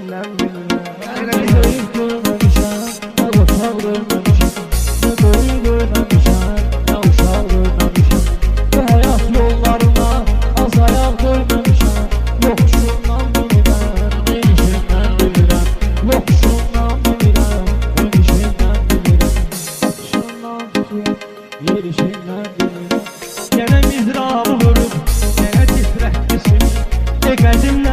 yerişindən bilirəm. Nə zəif görməmişəm, nə qotaq görməmişəm, nə böyük görməmişəm, nə uşaq görməmişəm. Bu həyat yollarına az ayaq görməmişəm. Yoxuşundan bilirəm, yerişindən bilirəm. Yoxuşundan bilirəm, yerişindən bilirəm. Yoxuşundan bilirəm, yerişindən bilirəm. Yenə mizrabı vurub, yenə titrətmişim. Qədim